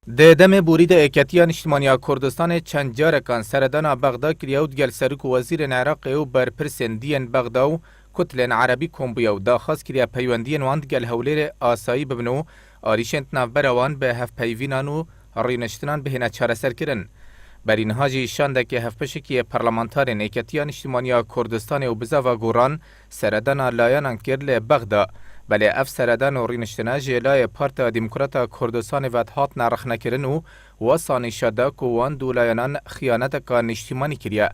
د دم بوری د اکتیا نیشتمانیا کردستان چند جارکان سردانا بغدا کریاود گل سرک وزیر عراق و برپرسن دین بغداو کتلن عربی کومبیو دا خاص کریا پیوندین واند گل هولیر آسایی ببنو آریشنت نافبروان به هف پیوینانو رینشتنان بهنه چاره سر کرن. برین هاجی شانده که هفپشکی پارلمانتارین اکتیا نیشتمانیا کردستان و بزاوا گوران سردانا لایانان کرل بغدا بله اف سردان و رینشتنا جلای پارتا دموکراتا کردستان وات هات نرخ نکرن و واسانی شده که وان دولایانان خیانت که نشتیمانی کریا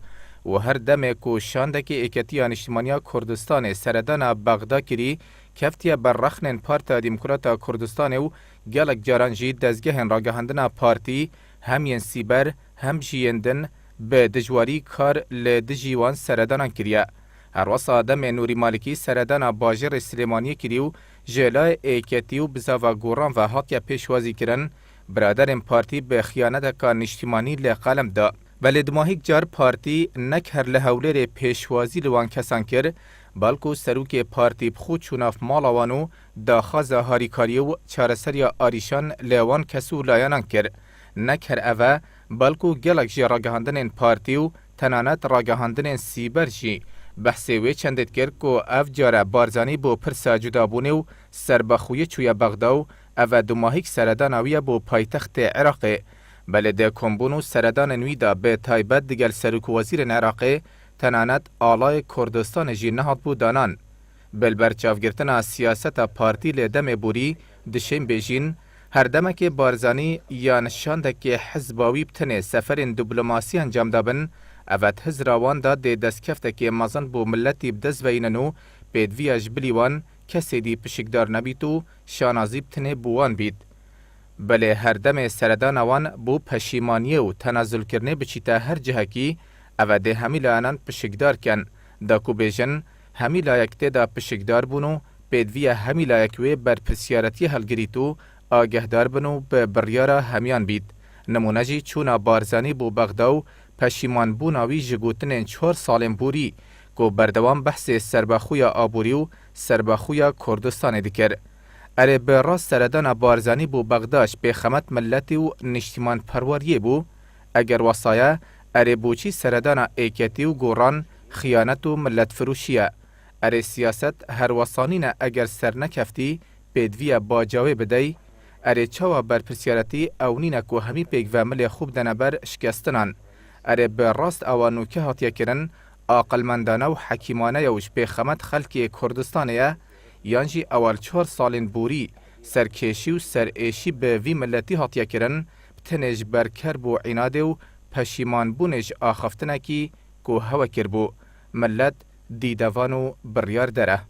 و هر دمه که شانده که اکتیا نشتیمانیا کردستان سردان بغدا کری کفتیا بر رخنن پارتا دموکراتا کردستان و گلک جارانجی دزگهن راگهاندنا پارتی همین سیبر هم جیندن به دجواری کار لدجیوان سردانان کریا. هر وسا دم نوری مالکی سردان باجر سلیمانی کریو جلای ایکتیو بزاوا گوران و هاتیا پیشوازی کرن برادرین پارتی به خیانت که نشتیمانی لقلم دا ولی دماهیک جار پارتی نک هر لحولیر پیشوازی لوان کسان کر بلکو سروک پارتی بخود چوناف مالاوانو دا خاز هاریکاریو چارسریا آریشان لیوان کسو لایانان کر نک هر اوه بلکو گلک جی راگهاندن پارتیو تنانت راگهاندن سیبر جی بحثی وی چندت کرد که اف جاره بارزانی بو پرسا جدابونه و سربخوی چوی بغداو او دوماهیک سردان اویه بو پایتخت عراقی بله ده کمبونو سردان نویدا به تایبت دیگل سرک وزیر عراقی تنانت آلای کردستان جی نهاد بو دانان. بلبرچافگرتنا سیاست پارتی لدم بوری دشین بیجین هر دمه که بارزانی یا نشانده که حزباوی بتنه سفرین دیپلماسی انجام دابن اوت هزراوان دا ده دستکفته که مزن بو ملتی بدز ویننو پیدویاج بلیوان کسی دی پشکدار نبیتو شانازی بتنه بوان بید. بله هر دم سردان وان بو پشیمانیه و تنازل کرنه بچیتا هر جهه کی او ده همی لانان پشکدار کن دا کو بیجن همی لایکته دا پشکدار بونو پیدویا همی لایکوی بر پسیارتی هلگریتو آگهدار بنو به بریارا همیان بید. نمونجی چونا بارزانی بو بغداو پشیمان بوناوی جگوتنین 4 سالن بوری که بردوام بحث سربخویا آبوری و سربخویا کردستان دیکر. اره به راست سردان بارزانی بو بغداش به خمت ملتی و نشتیمان پروریه بو اگر وصایه اره بوچی سردان ایکتی و گوران خیانت و ملت فروشیه. اره سیاست هر وصانین اگر سر نکفتی پیدوی باجاوه بدهی اره چاوا برپرسیارتی اونین که همی پیگ و مل خوب دنبر شکستنان. اره به راست اوانو که هاتیه کرن عاقلمندانه و حکیمانه یوش به خمت خلکی کردستانه یانجی اول 4 سالین بوری سرکشی و سرایشی به وی ملتی هاتیه کرن بتنج برکر بو عناده و پشیمان بونج آخفتنه کی که هوا کر بو ملت دیدوانو بریار داره.